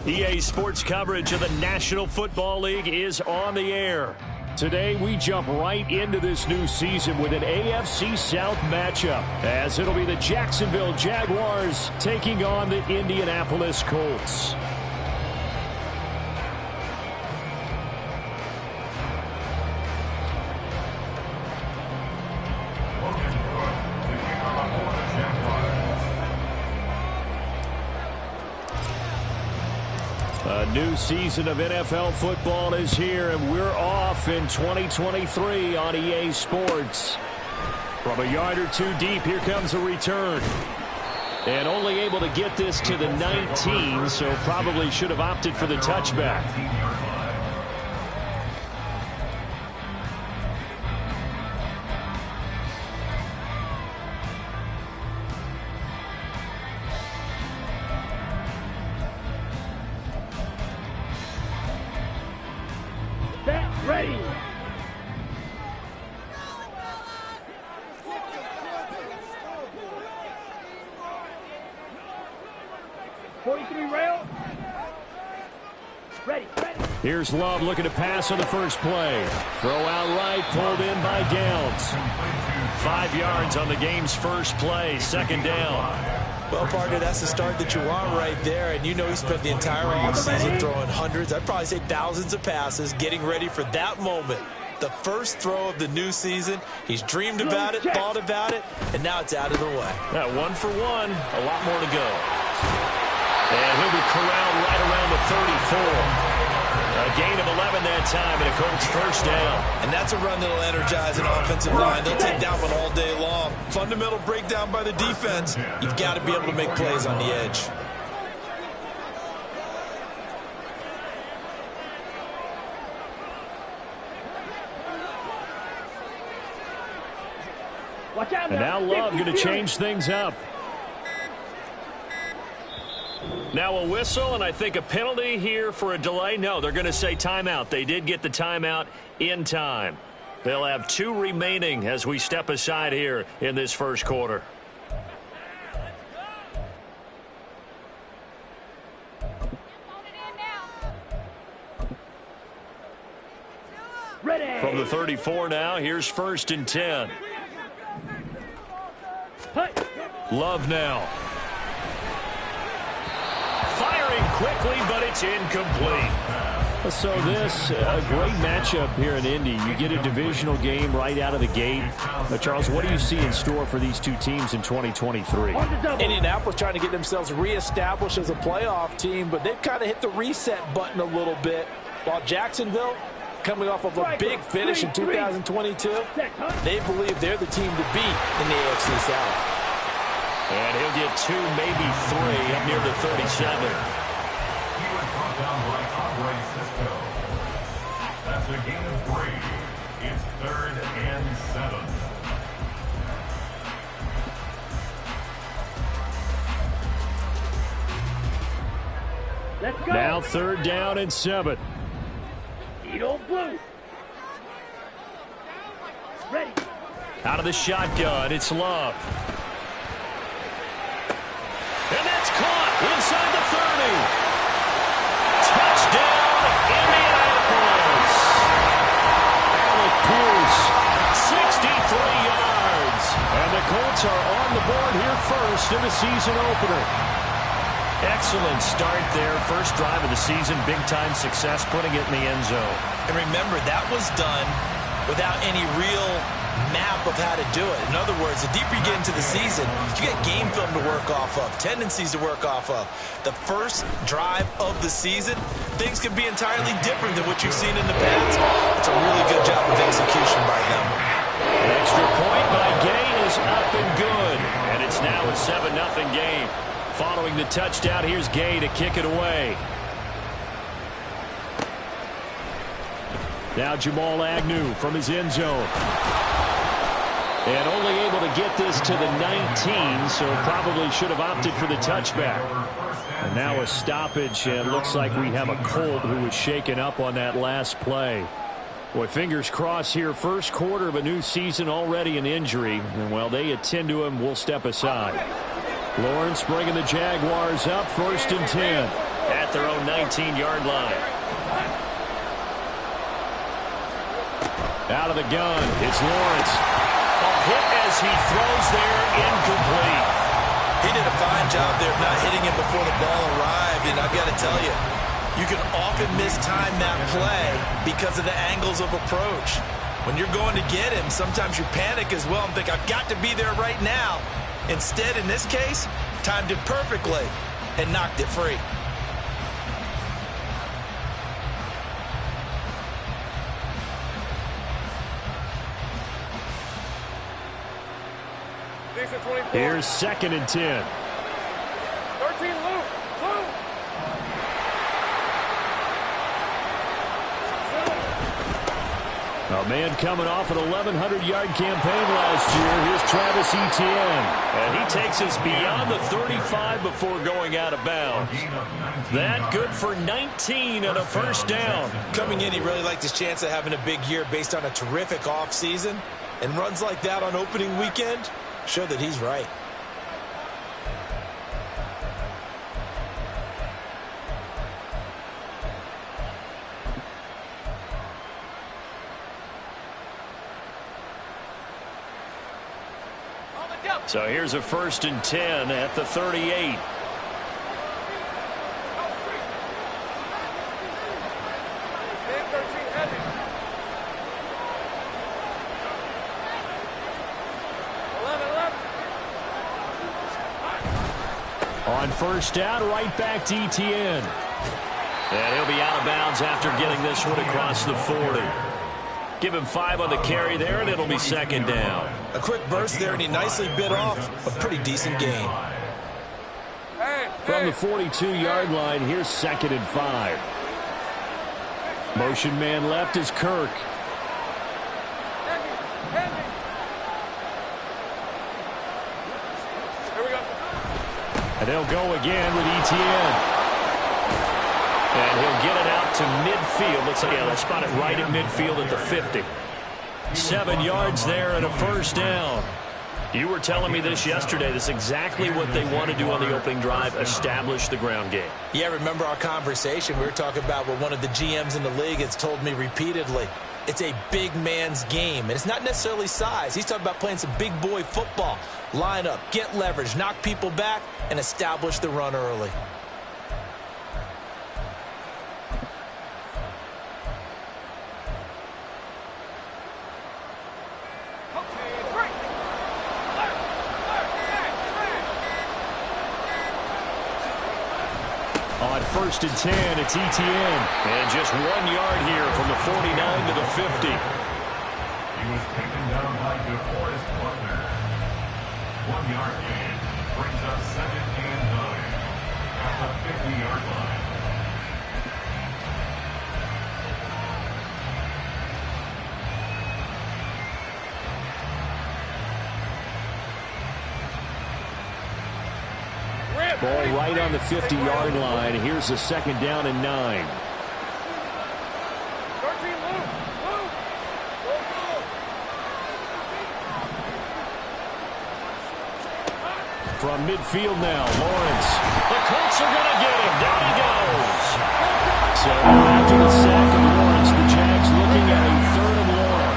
EA Sports coverage of the National Football League is on the air. Today, we jump right into this new season with an AFC South matchup, as it'll be the Jacksonville Jaguars taking on the Indianapolis Colts. A new season of NFL football is here, and we're off in 2023 on EA Sports. From a yard or two deep, here comes a return. And only able to get this to the 19, so probably should have opted for the touchback. Ready. Rail. Ready. Here's Love looking to pass on the first play. Throw out right, pulled in by Downs. 5 yards on the game's first play, second down. Well, partner, that's the start that you want right there. And you know he spent the entire offseason throwing hundreds, I'd probably say thousands of passes, getting ready for that moment. The first throw of the new season. He's dreamed about it, thought about it, and now it's out of the way. 1 for 1, a lot more to go. And he'll be corralled right around the 34. A gain of 11 that time, and a Colts first down. And that's a run that'll energize an offensive line. They'll take that one all day long. Fundamental breakdown by the defense. You've got to be able to make plays on the edge. And now Love going to change things up. Now a whistle, and I think a penalty here for a delay. No, they're going to say timeout. They did get the timeout in time. They'll have 2 remaining as we step aside here in this first quarter. Ready. From the 34 now, here's 1st and 10. Love now. Firing quickly, but it's incomplete. So this, a great matchup here in Indy. You get a divisional game right out of the gate. Charles, what do you see in store for these two teams in 2023? Indianapolis trying to get themselves reestablished as a playoff team, but they've kind of hit the reset button a little bit, while Jacksonville, coming off of a big finish in 2022, they believe they're the team to beat in the AFC South. And he'll get 2, maybe 3, up near the 37. He was brought down by Andre Cisco. That's a gain of 3. It's 3rd and 7. Let's go. Now 3rd down and 7. Edo Blue. Ready. Out of the shotgun, it's Love. And that's caught inside the 30. Touchdown, Indianapolis. Alec Pierce, 63 yards. And the Colts are on the board here first in the season opener. Excellent start there. First drive of the season. Big-time success, putting it in the end zone. And remember, that was done without any real map of how to do it. In other words, the deeper you get into the season, you get game film to work off of, tendencies to work off of. The first drive of the season, things can be entirely different than what you've seen in the past. It's a really good job of execution by them. An extra point by Gay is up and good. And it's now a 7-0 game. Following the touchdown, here's Gay to kick it away. Now Jamal Agnew from his end zone. And only able to get this to the 19, so probably should have opted for the touchback. And now a stoppage, and looks like we have a Colt who was shaken up on that last play. Boy, fingers crossed here. First quarter of a new season, already an injury. And while they attend to him, we'll step aside. Lawrence bringing the Jaguars up, 1st and 10. At at their own 19-yard line. Out of the gun, it's Lawrence. A hit as he throws there, incomplete. He did a fine job there of not hitting him before the ball arrived, and I've got to tell you, you can often mistime that play because of the angles of approach. When you're going to get him, sometimes you panic as well and think, I've got to be there right now. Instead, in this case, timed it perfectly and knocked it free. Here's 2nd and 10. 13, Luke. A man coming off an 1,100-yard campaign last year. Here's Travis Etienne. And he takes us beyond the 35 before going out of bounds. That good for 19 and a first down. Coming in, he really liked his chance of having a big year based on a terrific offseason. And runs like that on opening weekend show that he's right. So here's a 1st and 10 at the 38. On 1st down, right back to Etienne. And he'll be out of bounds after getting this one across the 40. Give him 5 on the carry there, and it'll be 2nd down. A quick burst there, and he nicely bit off a pretty decent gain. From the 42-yard line, here's 2nd and 5. Motion man left is Kirk. And they'll go again with Etienne. And he'll get it out to midfield. Looks like they'll spot it right at midfield at the 50. 7 yards there and a first down. You were telling me this yesterday. This is exactly what they want to do on the opening drive, establish the ground game. Yeah, remember our conversation? We were talking about what one of the GMs in the league has told me repeatedly. It's a big man's game, and it's not necessarily size. He's talking about playing some big boy football. Line up, get leverage, knock people back, and establish the run early. On 1st and 10, it's Etienne. And just 1 yard here from the 49 to the 50. He was taken down by DeForest Buckner. 1 yard gain brings up 2nd and 9 at the 50-yard line. Ball right on the 50-yard line. Here's a 2nd down and 9. From midfield now, Lawrence. The Colts are going to get him. Down he goes. So after the sack of Lawrence, the Jags looking at a 3rd and long.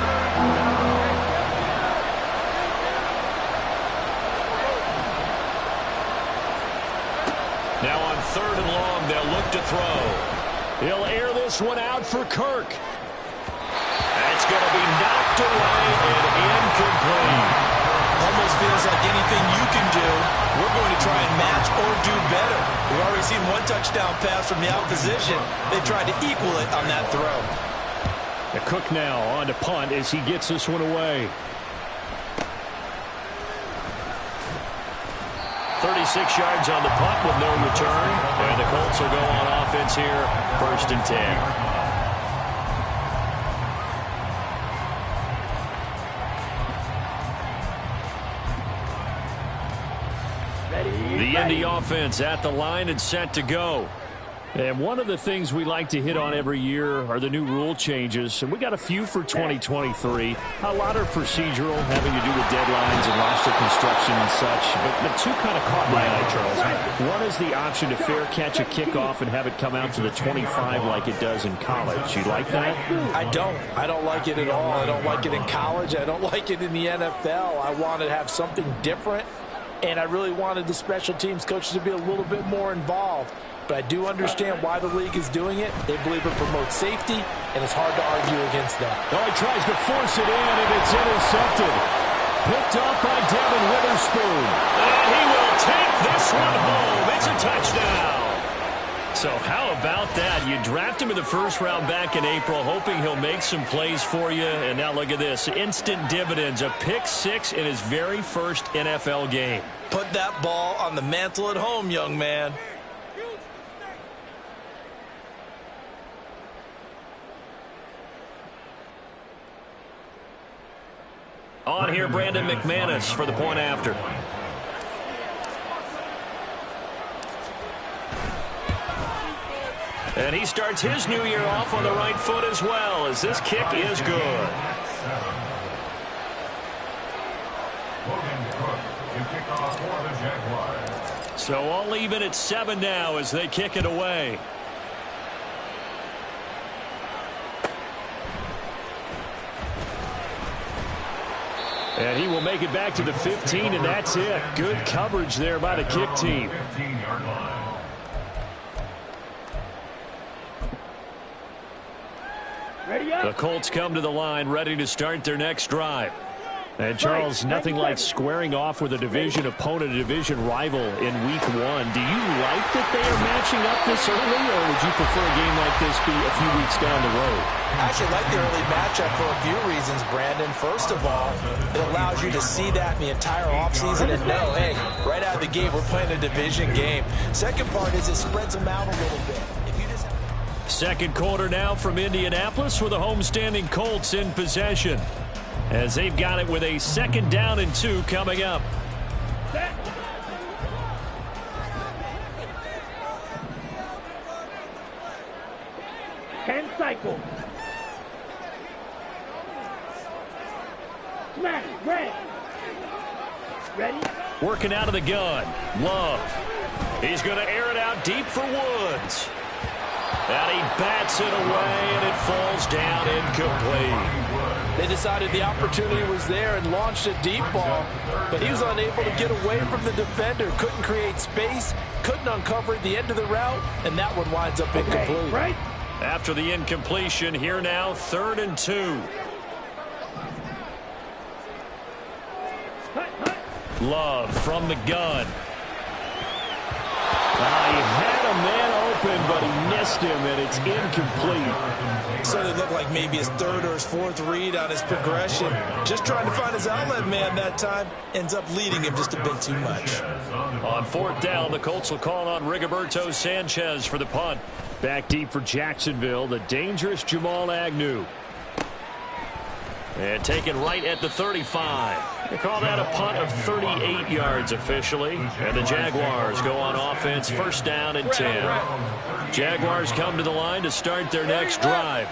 Now on 3rd and long, they'll look to throw. He'll air this one out for Kirk. That's going to be knocked away and incomplete. Almost feels like anything you can do, we're going to try and match or do better. We've already seen 1 touchdown pass from the opposition. They tried to equal it on that throw. The Cook now on to punt as he gets this one away. 36 yards on the punt with no return. And the Colts will go on offense here, 1st and 10. The Indy offense at the line and set to go. And one of the things we like to hit on every year are the new rule changes. And we got a few for 2023. A lot are procedural, having to do with deadlines and roster construction and such. But two kind of caught my eye, Charles. One is the option to fair catch a kickoff and have it come out to the 25 like it does in college. You like that? I don't. I don't like it at all. I don't like it in college. I don't like it in the NFL. I want to have something different. And I really wanted the special teams coaches to be a little bit more involved. But I do understand why the league is doing it. They believe it promotes safety, and it's hard to argue against that. Oh, he tries to force it in, and it's intercepted. Picked up by Devin Witherspoon. And he will take this one home. It's a touchdown. So how about that? You draft him in the first round back in April, hoping he'll make some plays for you. And now look at this. Instant dividends. A pick six in his very first NFL game. Put that ball on the mantle at home, young man. On here, Brandon McManus for the point after. And he starts his new year off on the right foot as well, as this kick is good. So all even at 7 now as they kick it away. And he will make it back to the 15, and that's it. Good coverage there by the kick team. The Colts come to the line, ready to start their next drive. And, Charles, nothing like squaring off with a division opponent, a division rival in Week 1. Do you like that they are matching up this early, or would you prefer a game like this be a few weeks down the road? I actually like the early matchup for a few reasons, Brandon. First of all, it allows you to see that in the entire offseason and know, hey, right out of the gate, we're playing a division game. Second part is it spreads them out a little bit. Second quarter now from Indianapolis with the homestanding Colts in possession, as they've got it with a 2nd down and 2 coming up. Ten cycle. Smash. Ready? Working out of the gun. Love. He's going to air it out deep for Woods. And he bats it away, and it falls down incomplete. They decided the opportunity was there and launched a deep ball, but he was unable to get away from the defender. Couldn't create space, couldn't uncover the end of the route, and that one winds up incomplete. Right? After the incompletion, here now, 3rd and 2. Love from the gun. He had a man open, but he missed him, and it's incomplete. So it looked like maybe his 3rd or his 4th read on his progression. Just trying to find his outlet man that time. Ends up leading him just a bit too much. On 4th down, the Colts will call on Rigoberto Sanchez for the punt. Back deep for Jacksonville, the dangerous Jamal Agnew. And taken right at the 35. They call that a punt of 38 yards officially. And the Jaguars go on offense, 1st down and 10. Jaguars come to the line to start their next drive.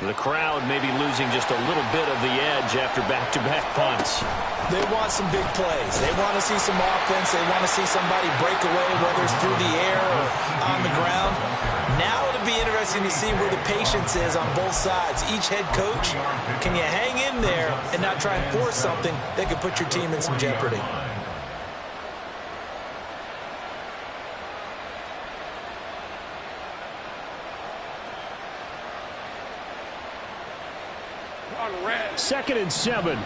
The crowd may be losing just a little bit of the edge after back-to-back punts. They want some big plays. They want to see some offense. They want to see somebody break away, whether it's through the air or on the ground. Now it'll be interesting to see where the patience is on both sides. Each head coach, can you hang in there and not try and force something that could put your team in some jeopardy? Red. 2nd and 7.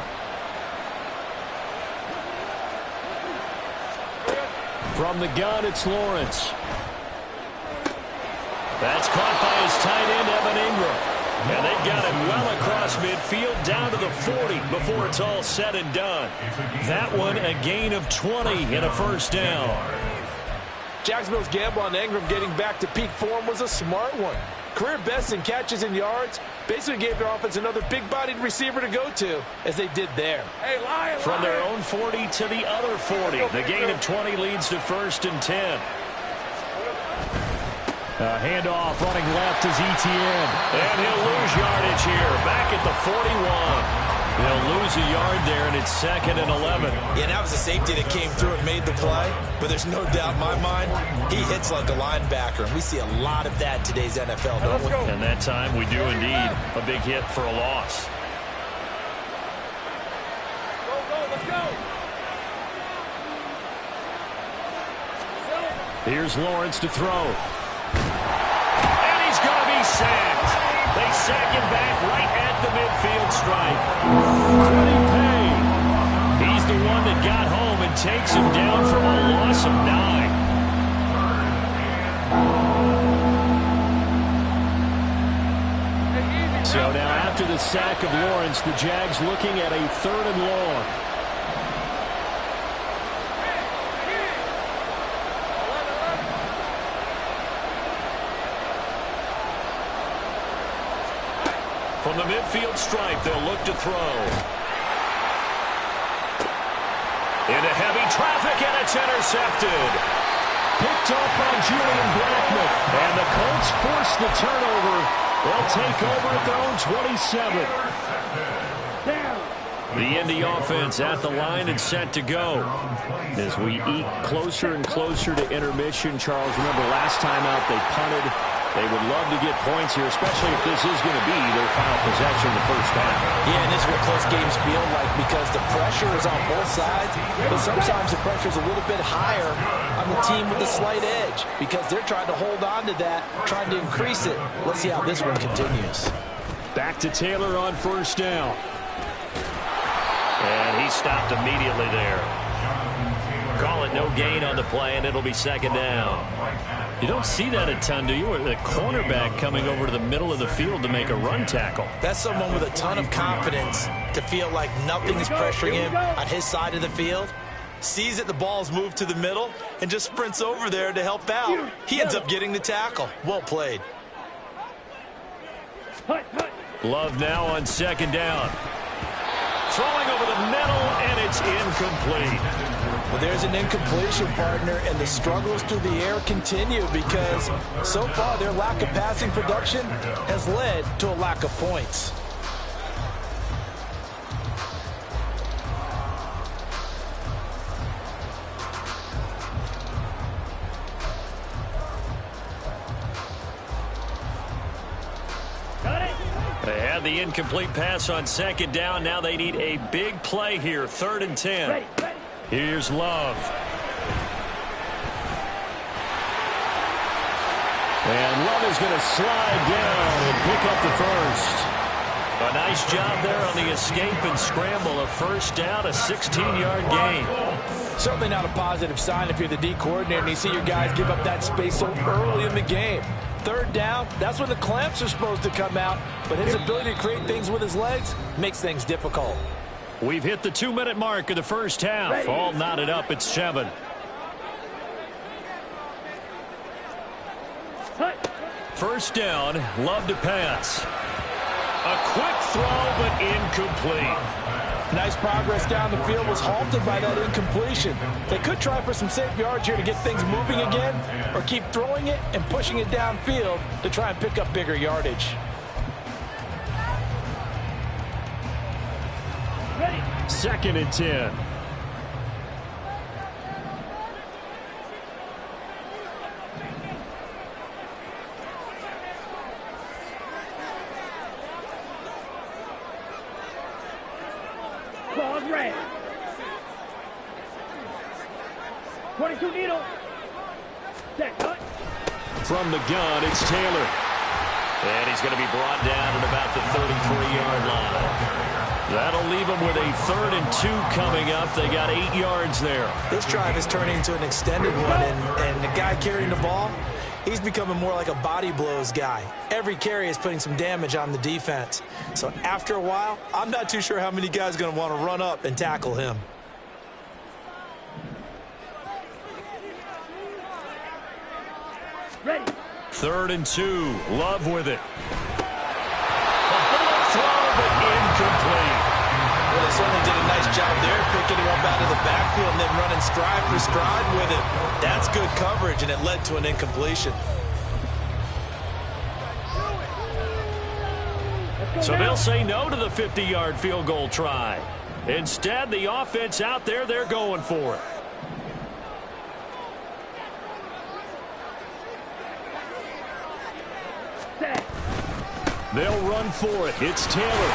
From the gun, it's Lawrence. That's caught by his tight end, Evan Ingram. And they've got it well across midfield, down to the 40 before it's all said and done. That one, a gain of 20 and a 1st down. Jacksonville's gamble on Ingram getting back to peak form was a smart one. Career best in catches and yards. Basically gave their offense another big-bodied receiver to go to, as they did there. Hey, Lion, From their own 40 to the other 40. The gain of 20 leads to 1st and 10. Handoff running left is Etienne. And he'll lose yardage here. Back at the 41. They'll lose a yard there, and it's 2nd and 11. Yeah, that was a safety that came through and made the play. But there's no doubt in my mind, he hits like a linebacker. And we see a lot of that in today's NFL, don't we? And that time we do indeed a big hit for a loss. Let's go. Here's Lawrence to throw. And he's going to be sacked. They sack him back right at the midfield stripe. Pretty Payne. He's the one that got home and takes him down for a loss of 9. So now after the sack of Lawrence, the Jags looking at a 3rd and long. From the midfield stripe, they'll look to throw. Into heavy traffic, and it's intercepted. Picked up by Julian Blackman. And the Colts force the turnover. They'll take over at their own 27. The Indy offense at the line and set to go. As we eat closer and closer to intermission, Charles, remember last time out they punted. They would love to get points here, especially if this is going to be their final possession in the first half. Yeah, and this is what close games feel like because the pressure is on both sides, but sometimes the pressure is a little bit higher on the team with a slight edge because they're trying to hold on to that, trying to increase it. Let's see how this one continues. Back to Taylor on 1st down. And he stopped immediately there. Call it no gain on the play, and it'll be 2nd down. You don't see that a ton, do you? With a cornerback coming over to the middle of the field to make a run tackle. That's someone with a ton of confidence to feel like nothing is pressuring him on his side of the field. Sees that the ball's moved to the middle and just sprints over there to help out. He ends up getting the tackle. Well played. Love now on 2nd down. Throwing over the middle, and it's incomplete. Well, there's an incompletion, partner, and the struggles through the air continue because so far their lack of passing production has led to a lack of points. They had the incomplete pass on 2nd down. Now they need a big play here, 3rd and 10. Here's Love. And Love is going to slide down and pick up the first. A nice job there on the escape and scramble. A 1st down, a 16-yard gain. Certainly not a positive sign if you're the D coordinator and you see your guys give up that space so early in the game. 3rd down, that's when the clamps are supposed to come out, but his ability to create things with his legs makes things difficult. We've hit the 2-minute mark of the first half. All knotted up at 7. First down, Love to pass. A quick throw, but incomplete. Nice progress down the field was halted by that incompletion. They could try for some safe yards here to get things moving again, or keep throwing it and pushing it downfield to try and pick up bigger yardage. Ready. 2nd and 10. Ball red. 22 needle. Set cut. From the gun, it's Taylor. And he's going to be brought down at about the 33-yard line. That'll leave them with a 3rd and 2 coming up. They got 8 yards there. This drive is turning into an extended one, and the guy carrying the ball, he's becoming more like a body blows guy. Every carry is putting some damage on the defense. So after a while, I'm not too sure how many guys are going to want to run up and tackle him. Ready. 3rd and 2. Love with it. A bullet throw, but incomplete. Well, they certainly did a nice job there, picking him up out of the backfield and then running stride for stride with it. That's good coverage, and it led to an incompletion. So they'll say no to the 50-yard field goal try. Instead, the offense out there, they're going for it. They'll run for it. It's Taylor.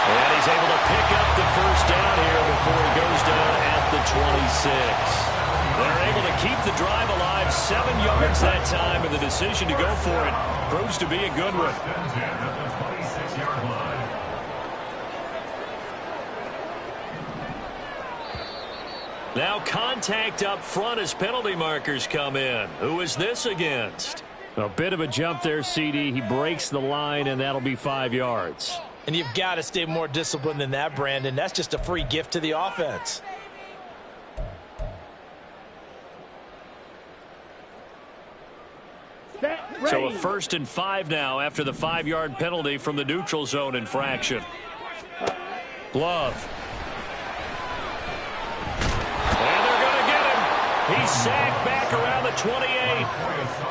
And he's able to pick up the first down here before he goes down at the 26. They're able to keep the drive alive, 7 yards that time, and the decision to go for it proves to be a good one. Now contact up front as penalty markers come in. Who is this against? A bit of a jump there, CD. He breaks the line, and that'll be 5 yards. And you've got to stay more disciplined than that, Brandon. That's just a free gift to the offense. So a 1st and 5 now after the 5-yard penalty from the neutral zone infraction. Love. And they're going to get him. He's sacked back around the 28.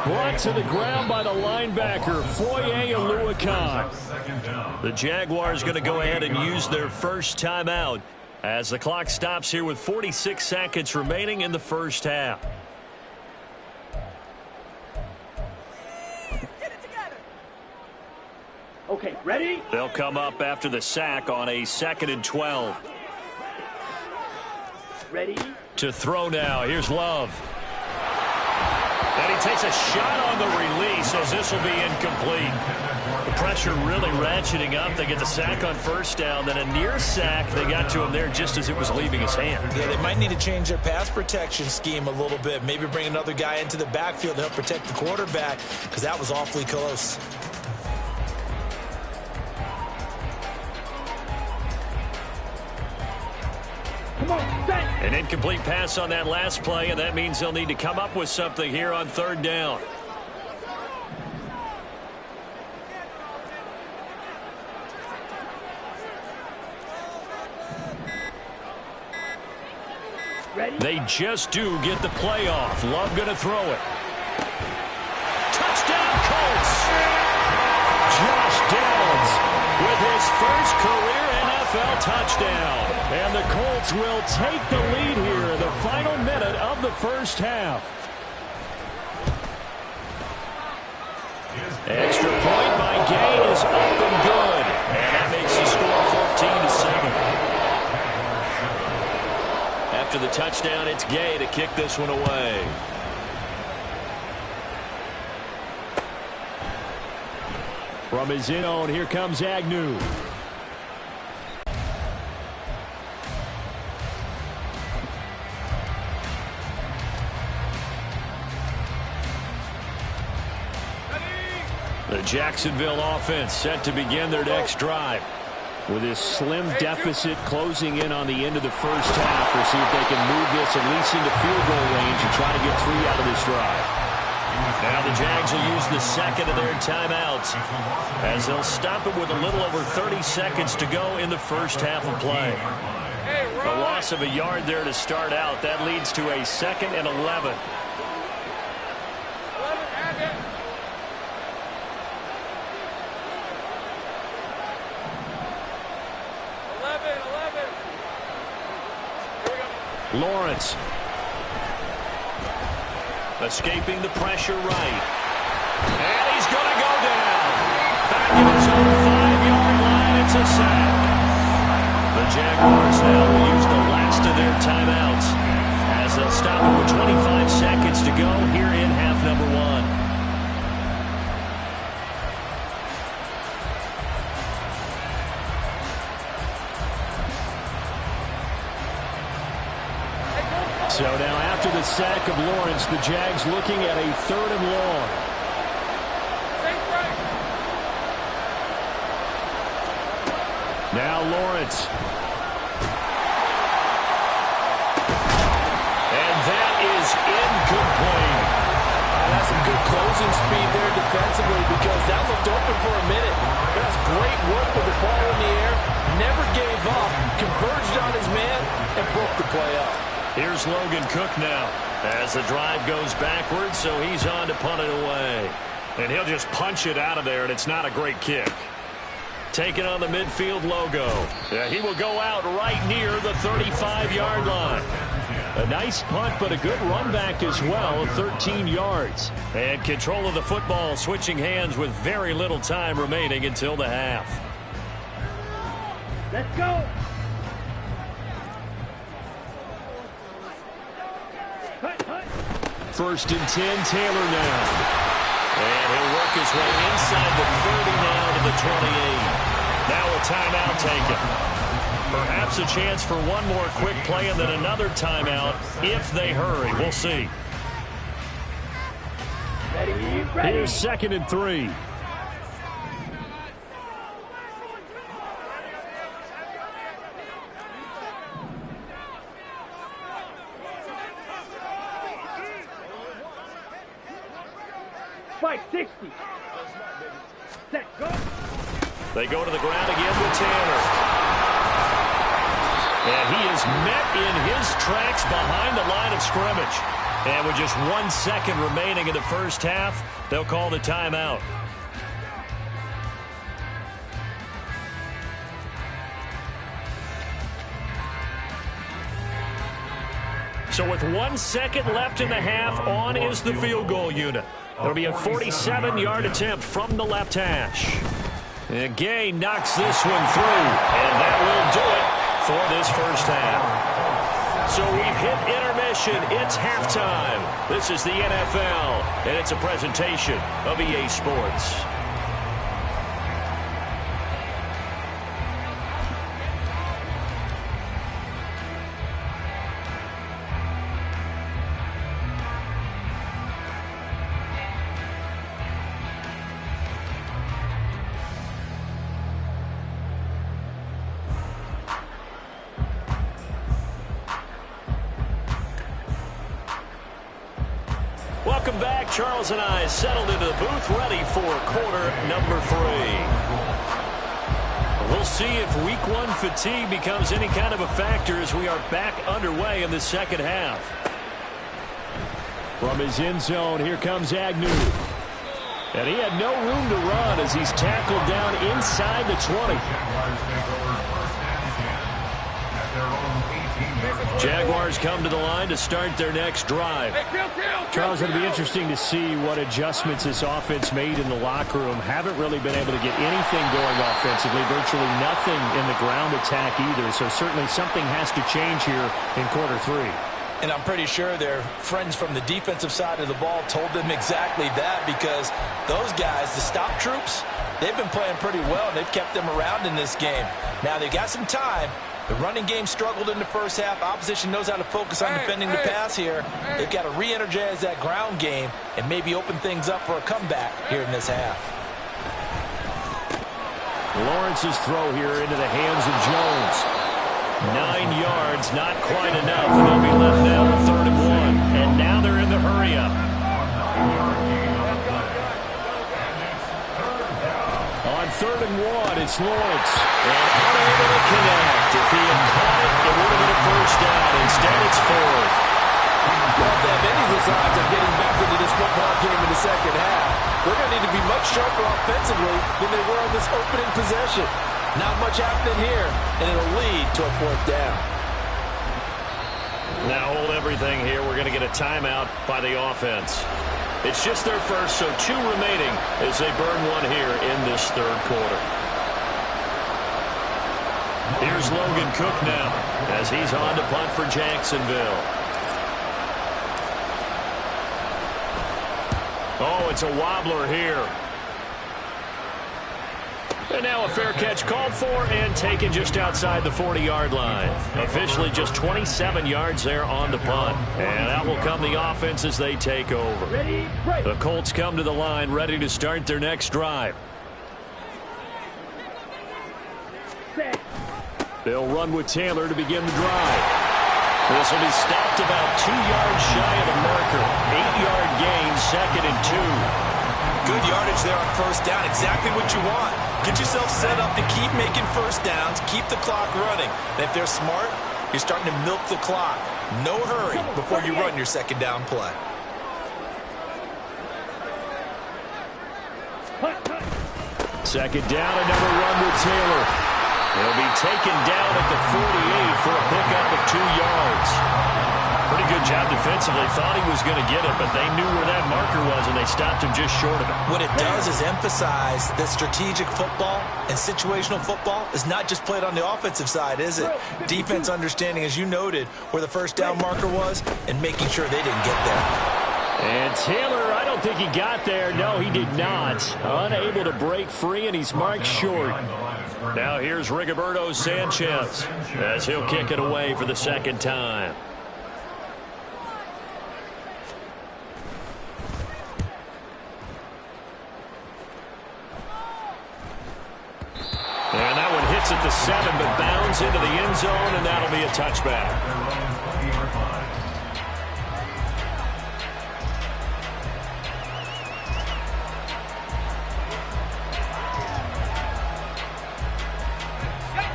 Brought to the ground by the linebacker, Foye Oluokun. The Jaguars going to go ahead and use their first timeout as the clock stops here with 46 seconds remaining in the first half. Okay, ready? They'll come up after the sack on a 2nd and 12. Ready? To throw now. Here's Love. And he takes a shot on the release as this will be incomplete. The pressure really ratcheting up. They get the sack on first down. Then a near sack. They got to him there just as it was leaving his hand. Yeah, they might need to change their pass protection scheme a little bit. Maybe bring another guy into the backfield to help protect the quarterback, because that was awfully close. An incomplete pass on that last play, and that means they'll need to come up with something here on 3rd down. Ready? They just do get the play off. Love going to throw it. Touchdown, Colts! Josh Downs with his first career NFL touchdown. And the Colts will take the lead here in the final minute of the first half. Extra point by Gay is up and good. And that makes the score 14-7. After the touchdown, it's Gay to kick this one away. From his own, here comes Agnew. The Jacksonville offense set to begin their next drive. With this slim deficit closing in on the end of the first half, we'll see if they can move this at least into field goal range and try to get 3 out of this drive. Now the Jags will use the second of their timeouts as they'll stop it with a little over 30 seconds to go in the first half of play. A loss of a yard there to start out. That leads to a 2nd and 11. Lawrence. Escaping the pressure right. And he's going to go down. Back in his own 5-yard line, it's a sack. The Jaguars now will use the last of their timeouts as they'll stop it with 25 seconds to go here in half number 1. So now after the sack of Lawrence, the Jags looking at a 3rd and long. Now Lawrence. And that is incomplete. That's some good closing speed there defensively, because that looked open for a minute. That's great work with the ball in the air. Never gave up, converged on his man, and broke the play up. Here's Logan Cook now as the drive goes backwards, so he's on to punt it away. And he'll just punch it out of there, and it's not a great kick. taking on the midfield logo. Yeah, he will go out right near the 35-yard line. A nice punt, but a good run back as well, 13 yards. And control of the football switching hands with very little time remaining until the half. Let's go. First and 10, Taylor now. And he'll work his way inside the 30 now to the 28. Now a timeout taken. Perhaps a chance for one more quick play and then another timeout if they hurry. We'll see. Ready. Here's 2nd and 3. Spike 60. Set, go. They go to the ground again with Taylor. And he is met in his tracks behind the line of scrimmage. And with just 1 second remaining in the first half, they'll call the timeout. So with 1 second left in the half, on is the field goal unit. It'll be a 47-yard attempt from the left hash. And Gay knocks this one through, and that will do it for this first half. So we've hit intermission. It's halftime. This is the NFL, and it's a presentation of EA Sports. Welcome back. Charles and I settled into the booth, ready for quarter number 3. We'll see if week 1 fatigue becomes any kind of a factor as we are back underway in the second half. From his end zone, here comes Agnew. And he had no room to run as he's tackled down inside the 20. Jaguars come to the line to start their next drive. Charles, it'll be interesting to see what adjustments this offense made in the locker room. Haven't really been able to get anything going offensively, virtually nothing in the ground attack either. So certainly something has to change here in quarter 3. And I'm pretty sure their friends from the defensive side of the ball told them exactly that, because those guys, the stop troops, they've been playing pretty well, and they've kept them around in this game. Now they've got some time. The running game struggled in the first half. Opposition knows how to focus on defending the pass here. They've got to re-energize that ground game and maybe open things up for a comeback here in this half. Lawrence's throw here into the hands of Jones. 9 yards, not quite enough, and they'll be left now with 3rd and 1. And now they're in the hurry-up. On 3rd and 1, it's Lawrence. And unable to connect. If he had caught it, it would have been a first down. Instead, it's 4th. Well, if they have any designs of getting back into this football game in the second half, they're going to need to be much sharper offensively than they were on this opening possession. Not much happening here, and it'll lead to a 4th down. Now hold everything here. We're going to get a timeout by the offense. It's just their first, so 2 remaining as they burn 1 here in this 3rd quarter. Here's Logan Cook now as he's on to punt for Jacksonville. Oh, it's a wobbler here. And now a fair catch called for and taken just outside the 40-yard line. Officially just 27 yards there on the punt. And out will come the offense as they take over. The Colts come to the line ready to start their next drive. They'll run with Taylor to begin the drive. This will be stopped about 2 yards shy of the marker. 8-yard gain, 2nd and 2. Good yardage there on first down. Exactly what you want. Get yourself set up to keep making first downs, keep the clock running. And if they're smart, you're starting to milk the clock. No hurry before you run your second down play. Second down, another run with Taylor. He'll be taken down at the 48 for a pickup of 2 yards. Pretty good job defensively. Thought he was going to get it, but they knew where that marker was, and they stopped him just short of it. What it does is emphasize that strategic football and situational football is not just played on the offensive side, is it? Defense understanding, as you noted, where the first down marker was and making sure they didn't get there. And Taylor, I don't think he got there. No, he did not. Unable to break free, and he's marked short. Now here's Rigoberto Sanchez as he'll kick it away for the second time. And that one hits at the 7, but bounds into the end zone, and that'll be a touchback.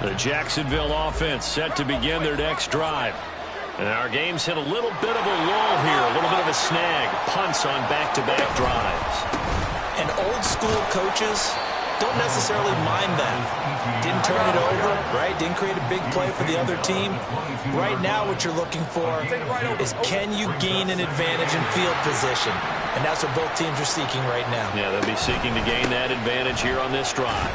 The Jacksonville offense set to begin their next drive. And our game's hit a little bit of a lull here, a little bit of a snag. Punts on back-to-back drives. And old-school coaches don't necessarily mind that. Didn't turn it over, right? Didn't create a big play for the other team. Right now what you're looking for is can you gain an advantage in field position? And that's what both teams are seeking right now. Yeah, they'll be seeking to gain that advantage here on this drive.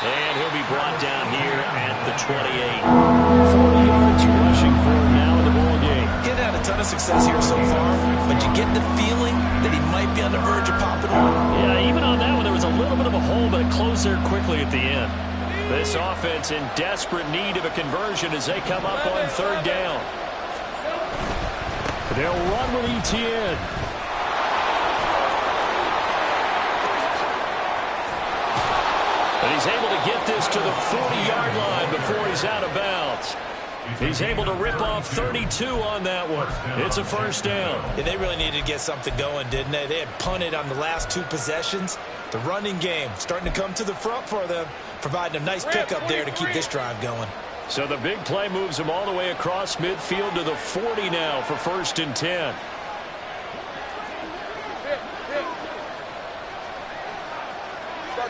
And he'll be brought down here at the 28. 40 yards rushing for him now in the ball game. He's had a ton of success here so far, but you get the feeling that he might be on the verge of popping one. Yeah, even on that one, there was a little bit of a hole, but it closed there quickly at the end. This offense in desperate need of a conversion as they come up on third down. They'll run with Etienne. But he's able to get this to the 40-yard line before he's out of bounds. He's able to rip off 32 on that one. It's a first down. Yeah, they really needed to get something going, didn't they? They had punted on the last 2 possessions. The running game starting to come to the front for them, providing a nice pickup there to keep this drive going. So the big play moves him all the way across midfield to the 40 now for first and 10.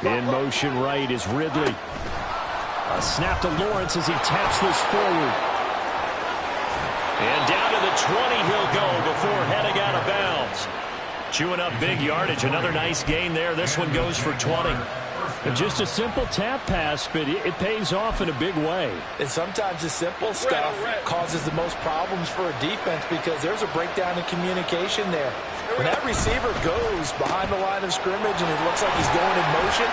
In motion right is Ridley. A snap to Lawrence as he taps this forward. And down to the 20 he'll go before heading out of bounds. Chewing up big yardage. Another nice gain there. This one goes for 20. And just a simple tap pass, but it pays off in a big way. And sometimes the simple stuff causes the most problems for a defense because there's a breakdown in communication there. When that receiver goes behind the line of scrimmage and it looks like he's going in motion,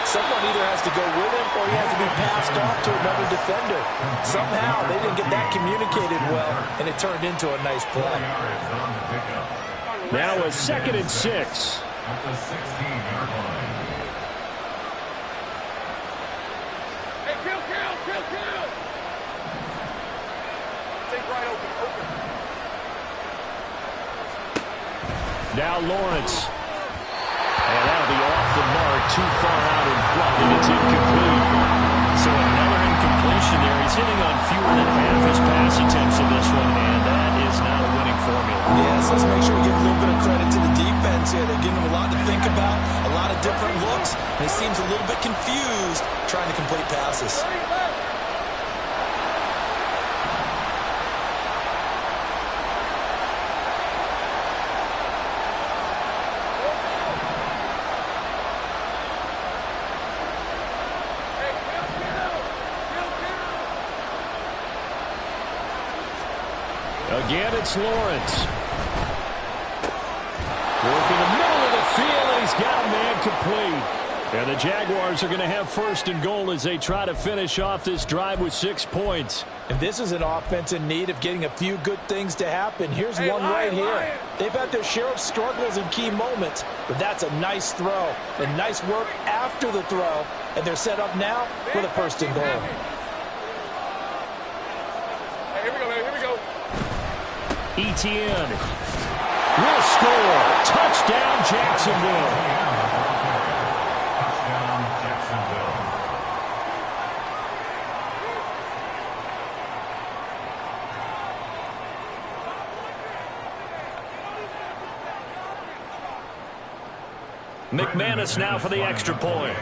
someone either has to go with him or he has to be passed off to another defender. Somehow they didn't get that communicated well, and it turned into a nice play. Now a 2nd and 6. At the 16-yard line. Now Lawrence. And that'll be off the mark, too far out in front, and it's incomplete. So another incompletion there. He's hitting on fewer than half his pass attempts in this one, and that is not a winning formula. Yes, let's make sure we give a little bit of credit to the defense here. They're giving him a lot to think about, a lot of different looks, and he seems a little bit confused trying to complete passes. Again, it's Lawrence. Working the middle of the field, and he's got a man complete. And the Jaguars are going to have first and goal as they try to finish off this drive with 6 points. And this is an offense in need of getting a few good things to happen. Here's one right here. They've had their share of struggles in key moments, but that's a nice throw and nice work after the throw. And they're set up now with a first and goal. Etienne will score. Touchdown, Jacksonville. Touchdown, Jacksonville. McManus now for the extra point.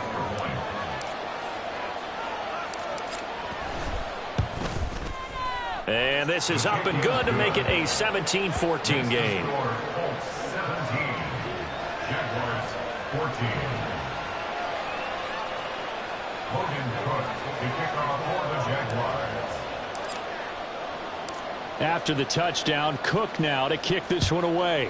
And this is up and good to make it a 17-14 game. 17. Jaguars 14. Logan Cook to kick off for the Jaguars. After the touchdown, Cook now to kick this one away.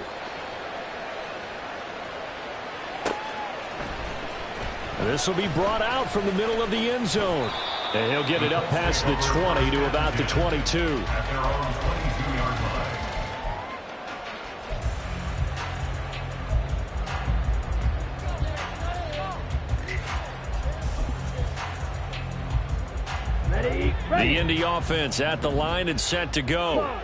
This will be brought out from the middle of the end zone. And he'll get it up past the 20 to about the 22. At their own 22-yard line. Ready? The Indy offense at the line and set to go.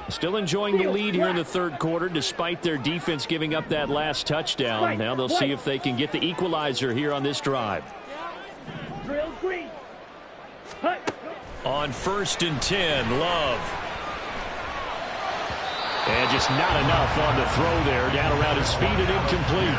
Still enjoying the lead here in the third quarter despite their defense giving up that last touchdown. Now they'll see if they can get the equalizer here on this drive. Drill green. On 1st and 10, Love. And just not enough on the throw there. Down around his feet and incomplete.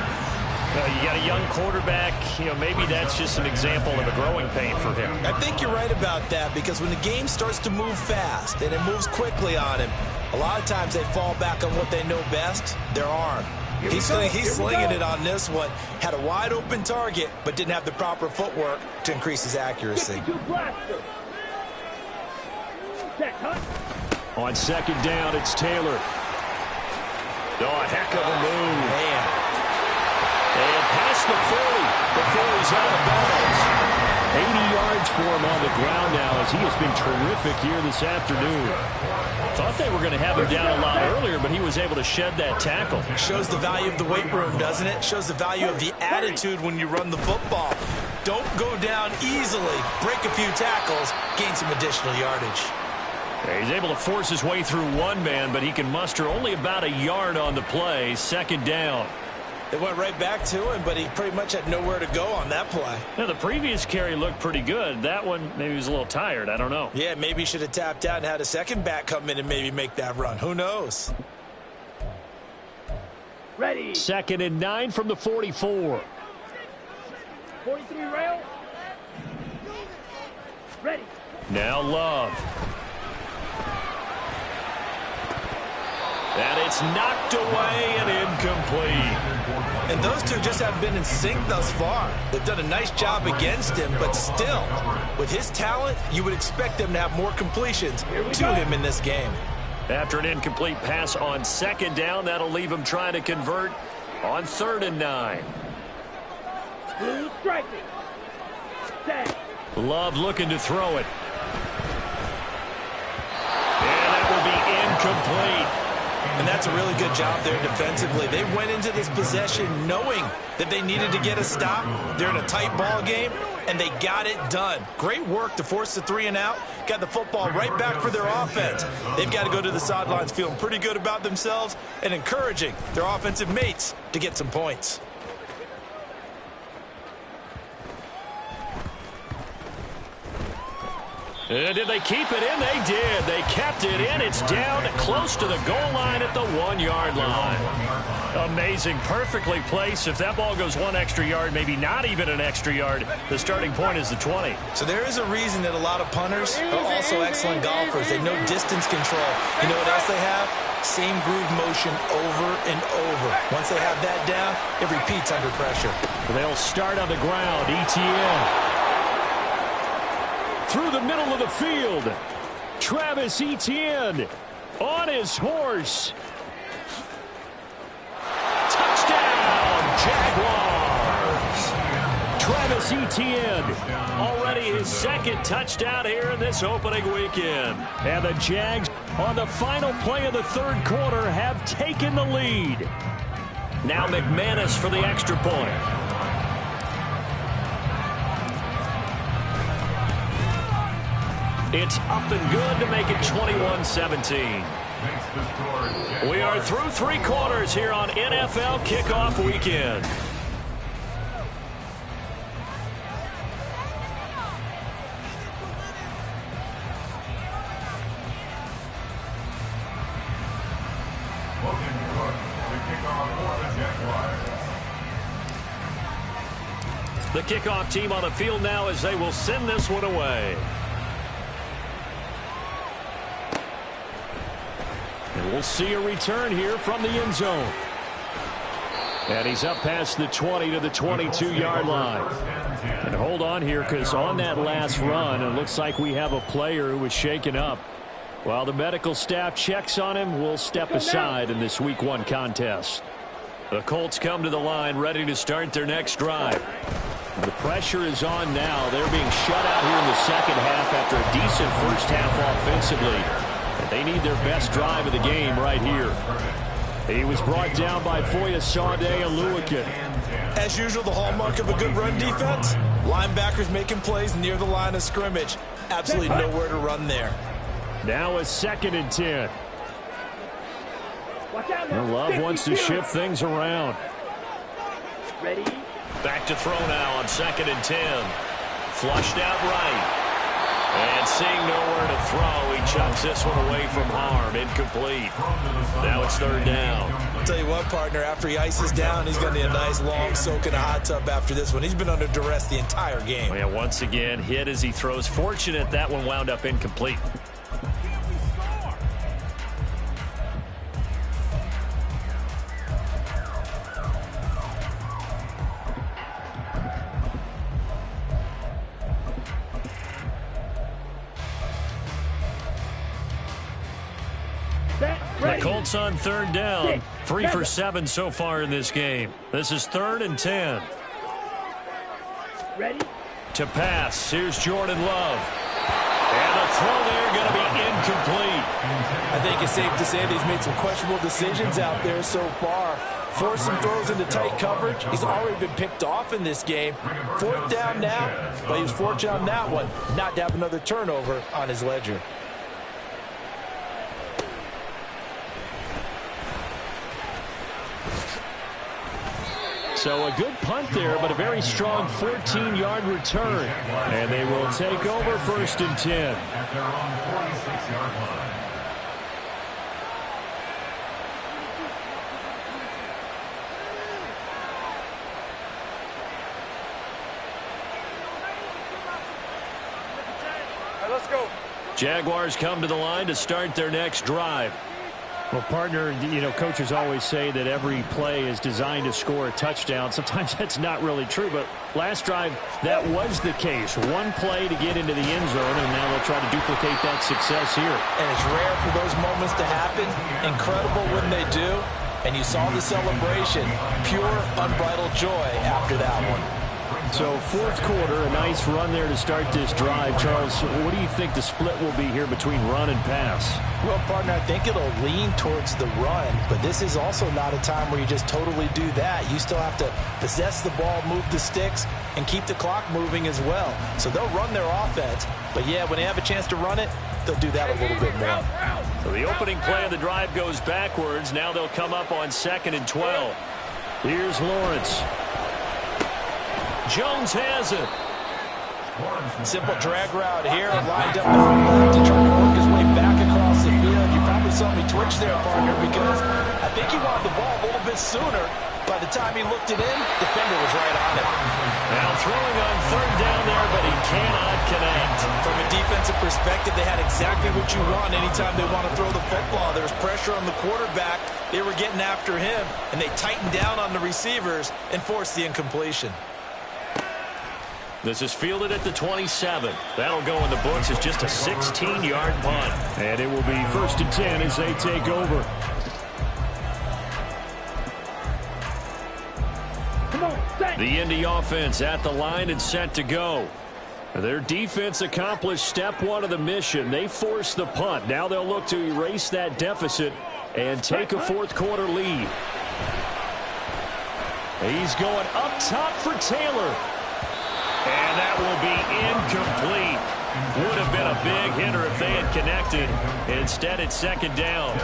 You got a young quarterback, maybe that's just an example of a growing pain for him. I think you're right about that because when the game starts to move fast and it moves quickly on him, a lot of times they fall back on what they know best, their arm. He's slinging it on this one. Had a wide open target, but didn't have the proper footwork to increase his accuracy. On 2nd down, it's Taylor. Oh, a heck of a move. Man. And past the 40 before he's out of bounds. 80 yards for him on the ground now as he has been terrific here this afternoon. Thought they were going to have him down a lot earlier, but he was able to shed that tackle. Shows the value of the weight room, doesn't it? Shows the value of the attitude when you run the football. Don't go down easily. Break a few tackles. Gain some additional yardage. He's able to force his way through one man, but he can muster only about a yard on the play. 2nd down. They went right back to him, but he pretty much had nowhere to go on that play. Now, the previous carry looked pretty good. That one, maybe he was a little tired. I don't know. Yeah, maybe he should have tapped out and had a second back come in and maybe make that run. Who knows? Ready. 2nd and 9 from the 44. 43 rail. Ready. Now Love. And it's knocked away and incomplete. And those two just haven't been in sync thus far. They've done a nice job against him, but still, with his talent, you would expect them to have more completions to him in this game. After an incomplete pass on 2nd down, that'll leave him trying to convert on 3rd and 9. Blue striking. Set. Love looking to throw it. And that will be incomplete. And that's a really good job there defensively. They went into this possession knowing that they needed to get a stop. They're in a tight ball game, and they got it done. Great work to force the 3 and out. Got the football right back for their offense. They've got to go to the sidelines feeling pretty good about themselves and encouraging their offensive mates to get some points. Did they keep it in? They did. They kept it in. It's down close to the goal line at the 1-yard line. Amazing. Perfectly placed. If that ball goes 1 extra yard, maybe not even an extra yard, the starting point is the 20. So there is a reason that a lot of punters are also excellent golfers. They know distance control. You know what else they have? Same groove motion over and over. Once they have that down, it repeats under pressure. They'll start on the ground. ETN. Through the middle of the field. Travis Etienne on his horse. Touchdown, Jaguars. Travis Etienne, already his 2nd touchdown here in this opening weekend. And the Jags, on the final play of the 3rd quarter, have taken the lead. Now McManus for the extra point. It's up and good to make it 21-17. We are through 3 quarters here on NFL Kickoff Weekend. Logan Cook to kick off for the Jaguars. The kickoff team on the field now as they will send this one away. And we'll see a return here from the end zone. And he's up past the 20 to the 22-yard line. And hold on here, because on that last run, it looks like we have a player who was shaken up. While the medical staff checks on him, we'll step aside in this Week 1 contest. The Colts come to the line ready to start their next drive. The pressure is on now. They're being shut out here in the second half after a decent first half offensively. And they need their best drive of the game right here. He was brought down by Foyesade Oluwakin. As usual, the hallmark of a good run defense, linebackers making plays near the line of scrimmage. Absolutely nowhere to run there. Now a 2nd and 10. Watch out now. Love wants to shift things around. Ready? Back to throw now on 2nd and 10. Flushed out right. And seeing nowhere to throw, he chucks this one away from harm. Incomplete. Now it's 3rd down. I'll tell you what, partner, after he ices down, he's going to need a nice long soak in a hot tub after this one. He's been under duress the entire game. Well, yeah, once again, hit as he throws. Fortunate that one wound up incomplete. The Colts on 3rd down. 3 for 7 so far in this game. This is 3rd and 10. Ready? To pass. Here's Jordan Love. And the throw there going to be incomplete. I think it's safe to say that he's made some questionable decisions out there so far. Forced some throws into tight coverage. He's already been picked off in this game. 4th down now, but he was fortunate on that one not to have another turnover on his ledger. So a good punt there, but a very strong 14-yard return. And they will take over 1st and 10. At their own 46-yard line. Let's go. Jaguars come to the line to start their next drive. Well, partner, you know, coaches always say that every play is designed to score a touchdown. Sometimes that's not really true, but last drive, that was the case. One play to get into the end zone, and now they'll try to duplicate that success here. And it's rare for those moments to happen. Incredible when they do. And you saw the celebration. Pure, unbridled joy after that one. So 4th quarter, a nice run there to start this drive. Charles, what do you think the split will be here between run and pass? Well, partner, I think it'll lean towards the run, but this is also not a time where you just totally do that. You still have to possess the ball, move the sticks, and keep the clock moving as well. So they'll run their offense, but yeah, when they have a chance to run it, they'll do that a little bit more. So the opening play of the drive goes backwards. Now they'll come up on 2nd and 12. Here's Lawrence. Jones has it. Simple drag route here, lined up left to try to work his way back across the field. You probably saw me twitch there, partner, because I think he wanted the ball a little bit sooner. By the time he looked it in, defender was right on it. Now throwing on 3rd down there, but he cannot connect. From a defensive perspective, they had exactly what you want anytime they want to throw the football. There was pressure on the quarterback. They were getting after him, and they tightened down on the receivers and forced the incompletion. This is fielded at the 27. That'll go in the books as just a 16-yard punt. And it will be 1st and 10 as they take over. Come on, set. The Indy offense at the line and set to go. Their defense accomplished step 1 of the mission. They forced the punt. Now they'll look to erase that deficit and take a 4th quarter lead. He's going up top for Taylor. And that will be incomplete. Would have been a big hitter if they had connected. Instead, it's 2nd down.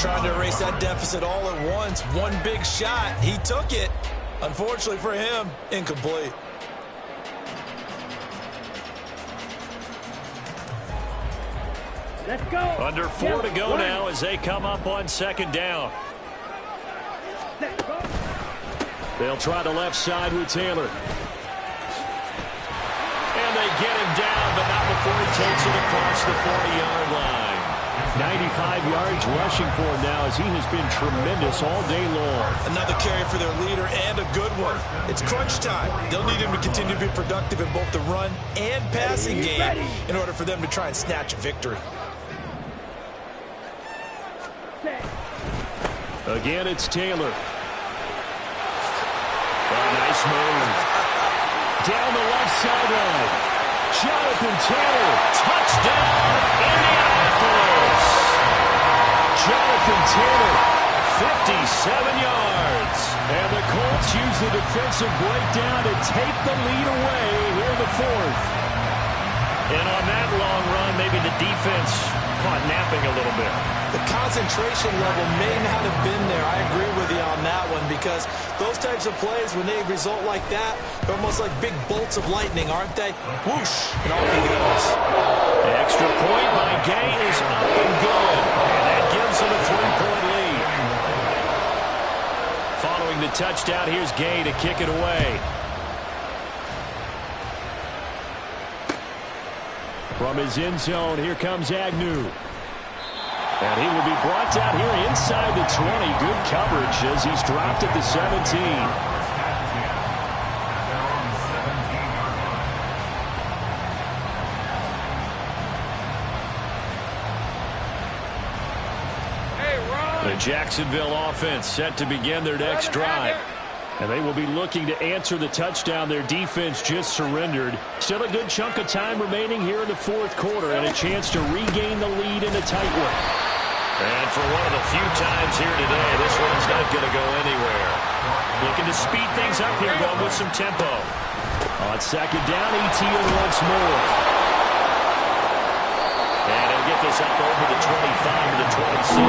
Trying to erase that deficit all at once. One big shot. He took it. Unfortunately for him, incomplete. Let's go. Under 4 to go now as they come up on 2nd down. Set, go. They'll try the left side with Taylor. And they get him down, but not before he takes it across the 40-yard line. 95 yards rushing for him now as he has been tremendous all day long. Another carry for their leader and a good one. It's crunch time. They'll need him to continue to be productive in both the run and passing game in order for them to try and snatch a victory. Again, it's Taylor. Nice move. Down the left sideline. Jonathan Taylor. Touchdown, Indianapolis. Jonathan Taylor, 57 yards. And the Colts use the defensive breakdown to take the lead away here in the fourth. And on that long run, maybe the defense caught napping a little bit. The concentration level may not have been there. I agree with you on that one because those types of plays, when they result like that, they're almost like big bolts of lightning, aren't they? Whoosh, and off he goes. The extra point by Gay is up and good. And that gives him a 3-point lead. Following the touchdown, here's Gay to kick it away. From his end zone, here comes Agnew. And he will be brought down here inside the 20. Good coverage as he's dropped at the 17. The Jacksonville offense set to begin their next drive. And they will be looking to answer the touchdown their defense just surrendered. Still a good chunk of time remaining here in the fourth quarter and a chance to regain the lead in a tight one. And for one of the few times here today, this one's not going to go anywhere. Looking to speed things up here, going with some tempo. On second down, ETN once more. And he'll get this up over the 25 to the 26.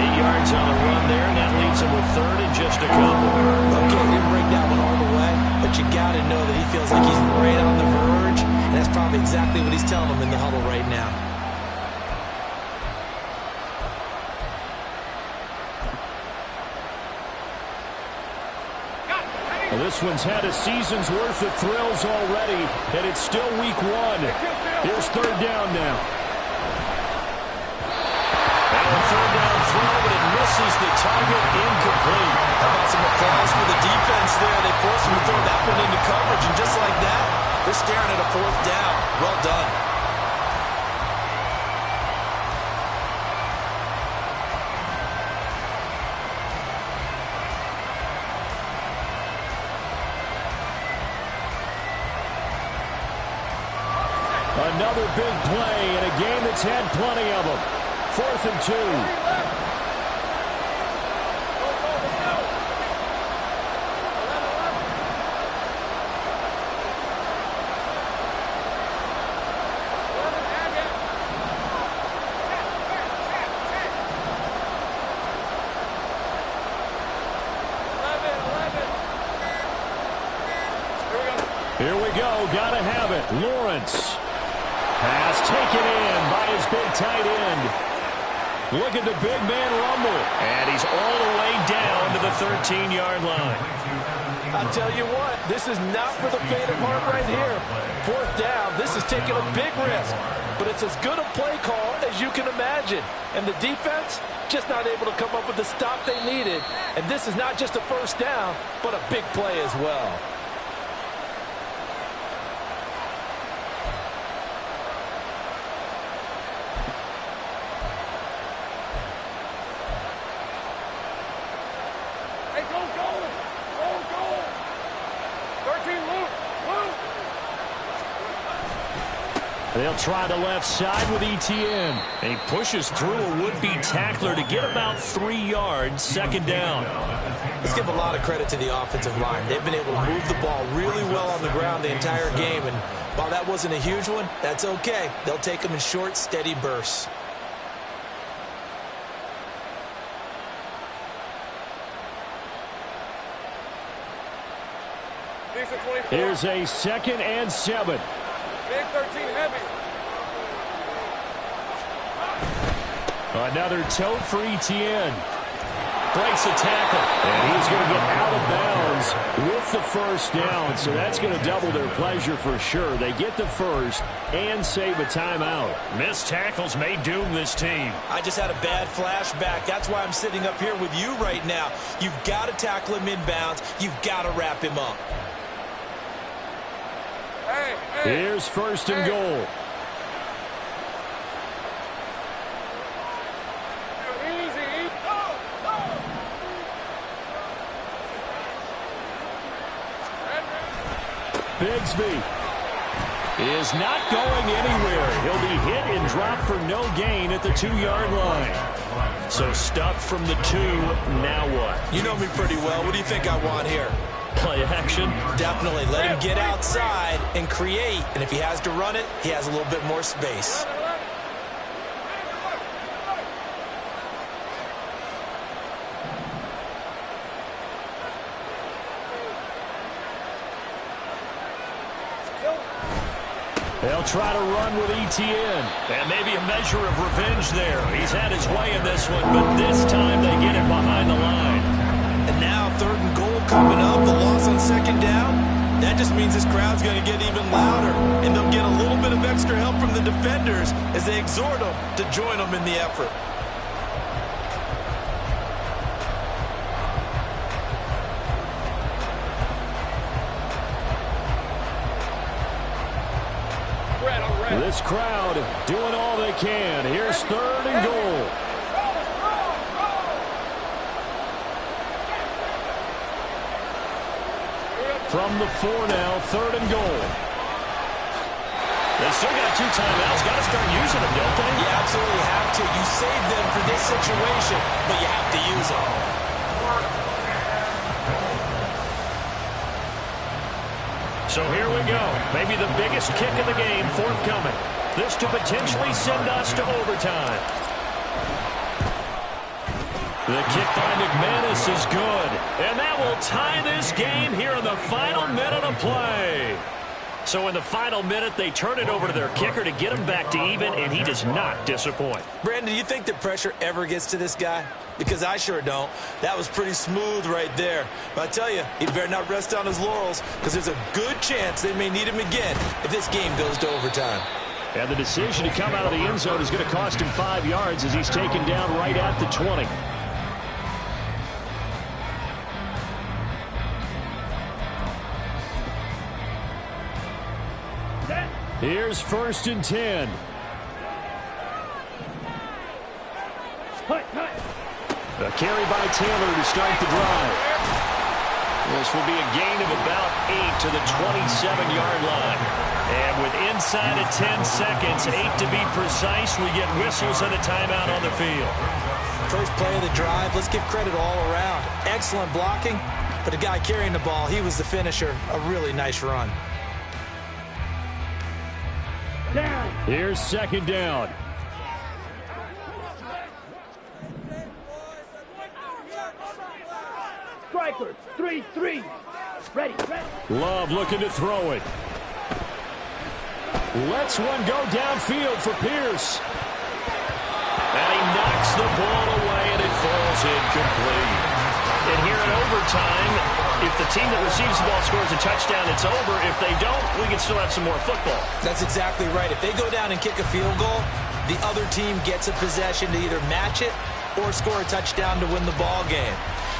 8 yards on the run there, and that leaves him with third and just a couple. Okay, he didn't break that one all the way, but you got to know that he feels like he's right on the verge, and that's probably exactly what he's telling them in the huddle right now. Well, this one's had a season's worth of thrills already, and it's still week one. Here's third down now. Now a third down throw, but it misses the target, incomplete. How about some applause for the defense there? They forced him to throw that one into coverage, and just like that, they're staring at a fourth down. Well done. Another big play in a game that's had plenty of them. 4th and 2. Here we go. Gotta have it. Lawrence. Pass taken in by his big tight end. Look at the big man rumble. And he's all the way down to the 13-yard line. I'll tell you what, this is not for the faint of heart right here. Fourth down, this is taking a big risk. But it's as good a play call as you can imagine. And the defense, just not able to come up with the stop they needed. And this is not just a first down, but a big play as well. They'll try the left side with ETN. And he pushes through a would-be tackler to get about 3 yards, second down. Let's give a lot of credit to the offensive line. They've been able to move the ball really well on the ground the entire game. And while that wasn't a huge one, that's okay. They'll take them in short, steady bursts. Here's a 2nd and 7. Big 13 heavy. Another tote for ETN. breaks a tackle. And he's going to get out of bounds with the first down, so that's going to double their pleasure for sure. They get the first and save a timeout. Missed tackles may doom this team. I just had a bad flashback. That's why I'm sitting up here with you right now. You've got to tackle him inbounds. You've got to wrap him up. Here's first and goal. Bigsby is not going anywhere. He'll be hit and dropped for no gain at the 2-yard line. So stuck from the 2, now what? You know me pretty well. What do you think I want here? Play action? Definitely. Let him get outside and create. And if he has to run it, he has a little bit more space. They'll try to run with ETN. And maybe a measure of revenge there. He's had his way in this one, but this time they get it behind the line. And now 3rd and goal coming up. The loss on 2nd down. That just means this crowd's going to get even louder. And they'll get a little bit of extra help from the defenders as they exhort them to join them in the effort. This crowd doing all they can. Here's 3rd and goal. From the 4 now, 3rd and goal. They still got 2 timeouts. Got to start using them, don't they? You absolutely have to. You save them for this situation, but you have to use them. So here we go. Maybe the biggest kick of the game forthcoming. This to potentially send us to overtime. The kick by McManus is good. And that will tie this game here in the final minute of play. So in the final minute, they turn it over to their kicker to get him back to even, and he does not disappoint. Brandon, do you think that pressure ever gets to this guy? Because I sure don't. That was pretty smooth right there. But I tell you, he better not rest on his laurels, because there's a good chance they may need him again if this game goes to overtime. And the decision to come out of the end zone is going to cost him 5 yards as he's taken down right at the 20. Here's 1st and 10. A carry by Taylor to start the drive. This will be a gain of about 8 to the 27-yard line. And with inside of 10 seconds, 8 to be precise, we get whistles and a timeout on the field. First play of the drive, let's give credit all around. Excellent blocking, but the guy carrying the ball, he was the finisher. A really nice run. Here's 2nd down. Strikers, 3-3. Ready. Love looking to throw it. Lets one go downfield for Pierce. And he knocks the ball away, and it falls incomplete. And here in overtime, if the team that receives the ball scores a touchdown, it's over. If they don't, we can still have some more football. That's exactly right. If they go down and kick a field goal, the other team gets a possession to either match it or score a touchdown to win the ball game.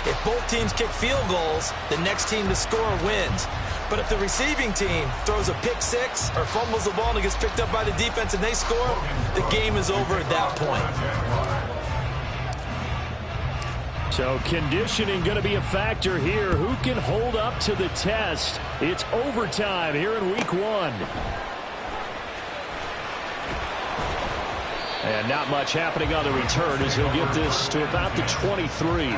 If both teams kick field goals, the next team to score wins. But if the receiving team throws a pick six or fumbles the ball and it gets picked up by the defense and they score, the game is over at that point. So conditioning going to be a factor here. Who can hold up to the test? It's overtime here in week 1. And not much happening on the return as he'll get this to about the 23.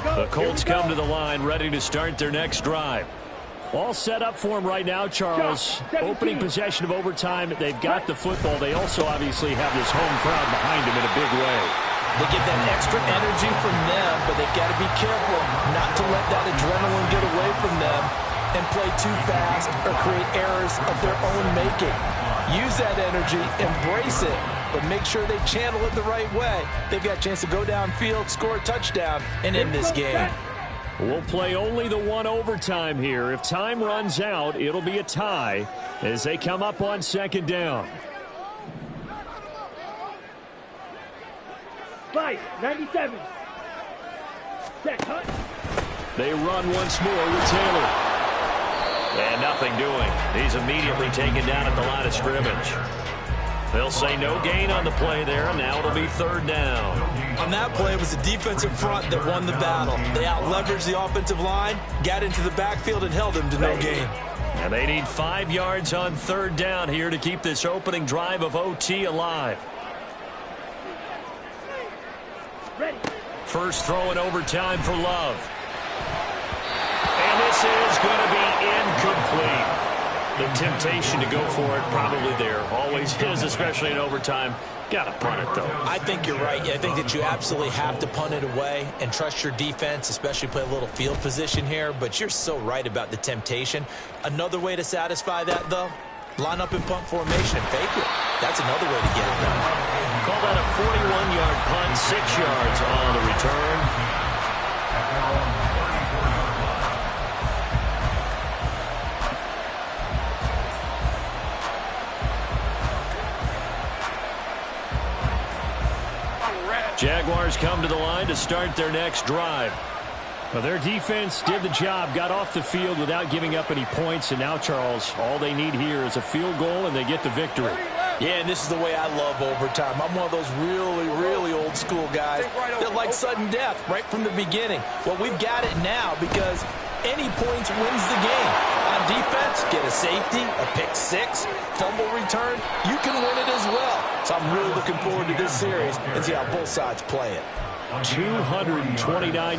The Colts come to the line, ready to start their next drive. All set up for them right now, Charles. Opening possession of overtime. They've got the football. They also obviously have this home crowd behind them in a big way. They get that extra energy from them, but they've got to be careful not to let that adrenaline get away from them and play too fast or create errors of their own making. Use that energy, embrace it, but make sure they channel it the right way. They've got a chance to go downfield, score a touchdown, and end this game. We'll play only the one overtime here. If time runs out, it'll be a tie as they come up on second down. 97. Set, cut. They run once more with Taylor. And nothing doing. He's immediately taken down at the line of scrimmage. They'll say no gain on the play there, and now it'll be third down. On that play, it was the defensive front that won the battle. They out-leveraged the offensive line, got into the backfield, and held him to no gain. And they need 5 yards on third down here to keep this opening drive of OT alive. Ready. First throw in overtime for Love. And this is going to be incomplete. The temptation to go for it probably there. Always is, especially in overtime. Got to punt it, though. I think you're right. I think that you absolutely have to punt it away and trust your defense, especially play a little field position here. But you're so right about the temptation. Another way to satisfy that, though, line up in punt formation and fake it. That's another way to get it done. Call that a 41-yard punt, 6 yards on the return. Jaguars come to the line to start their next drive. Well, their defense did the job, got off the field without giving up any points, and now, Charles, all they need here is a field goal, and they get the victory. Yeah, and this is the way I love overtime. I'm one of those really, really old school guys that like sudden death right from the beginning. Well, we've got it now because any points wins the game. On defense, get a safety, a pick six, fumble return, you can win it as well. So I'm really looking forward to this series and see how both sides play it. 229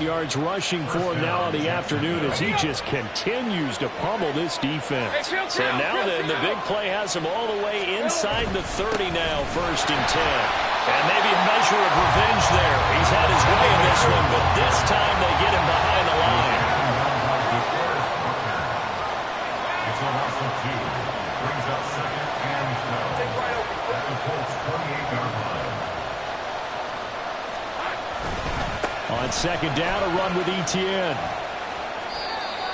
yards rushing for him now on the afternoon as he just continues to pummel this defense. So now then, the big play has him all the way inside the 30 now, 1st and 10. And maybe a measure of revenge there. He's had his way in this one, but this time they get him behind the line. It's a loss of 2. Brings up 2nd and 12. At the Colts 28-yard line. On second down, a run with Etienne.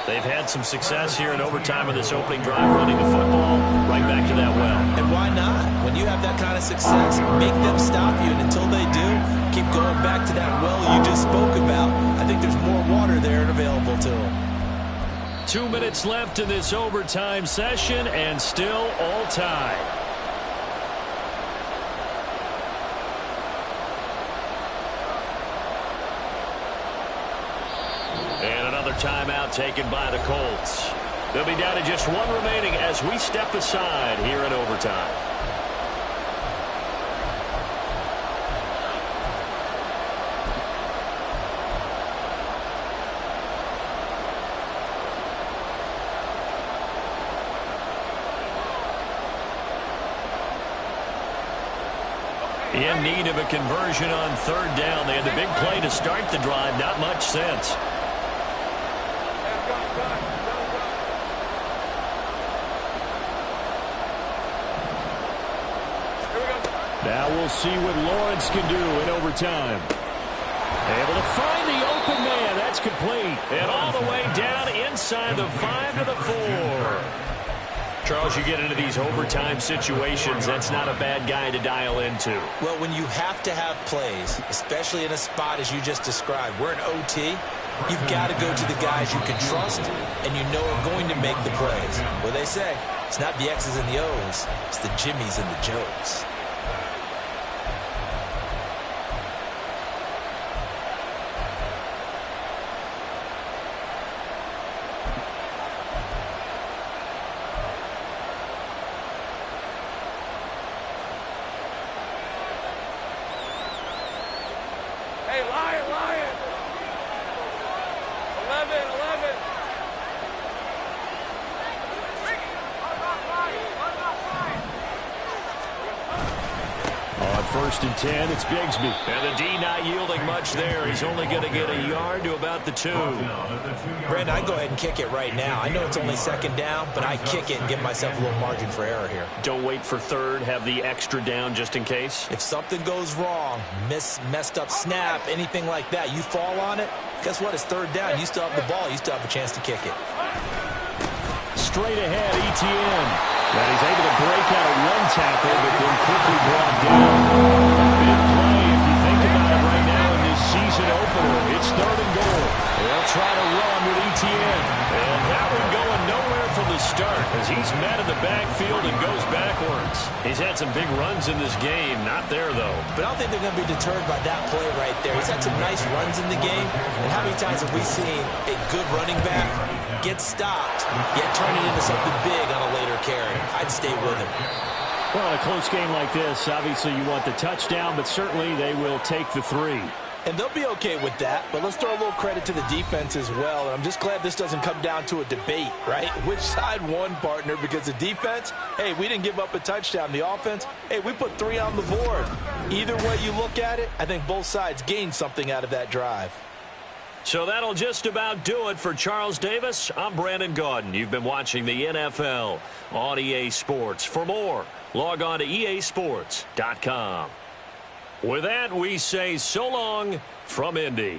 They've had some success here in overtime in this opening drive, running the football right back to that well. And why not? When you have that kind of success, make them stop you. And until they do, keep going back to that well you just spoke about. I think there's more water there and available to them. 2 minutes left in this overtime session, and still all tied. And another timeout taken by the Colts. They'll be down to just one remaining as we step aside here in overtime. In need of a conversion on third down. They had the big play to start the drive. Not much sense. Now we'll see what Lawrence can do in overtime. Able to find the open man. That's complete. And all the way down inside the 5 to the 4. Charles, you get into these overtime situations, that's not a bad guy to dial into. Well, when you have to have plays, especially in a spot as you just described, we're in OT, you've got to go to the guys you can trust and you know are going to make the plays. What they say, it's not the X's and the O's, it's the Jimmies and the Joes. 11. On 1st and 10, it's Bigsby. And the D not yielding much there. He's only going to get a yard to about the 2. Brandon, I go ahead and kick it right now. I know it's only 2nd down, but I kick it and give myself a little margin for error here. Don't wait for 3rd. Have the extra down just in case. If something goes wrong, messed up snap, anything like that, you fall on it, guess what? It's 3rd down. You still have the ball. You still have a chance to kick it. Straight ahead, ETN. And he's able to break out of 1 tackle, but then quickly brought down. A big play if you think about it right now in this season opener. It's 3rd and goal. They'll try to run with ETN. And that one going nowhere from the start as he's met in the backfield and goes backwards. He's had some big runs in this game. Not there, though. But I don't think they're going to be deterred by that play right there. He's had some nice runs in the game. And how many times have we seen a good running back get stopped, yet turn it into something big on a later carry? I'd stay with him. Well, in a close game like this, obviously you want the touchdown, but certainly they will take the 3. And they'll be okay with that, but let's throw a little credit to the defense as well. And I'm just glad this doesn't come down to a debate, right? Which side won, partner? Because the defense, hey, we didn't give up a touchdown. The offense, hey, we put 3 on the board. Either way you look at it, I think both sides gained something out of that drive. So that'll just about do it for Charles Davis. I'm Brandon Gaudin. You've been watching the NFL on EA Sports. For more, log on to easports.com. With that, we say so long from Indy.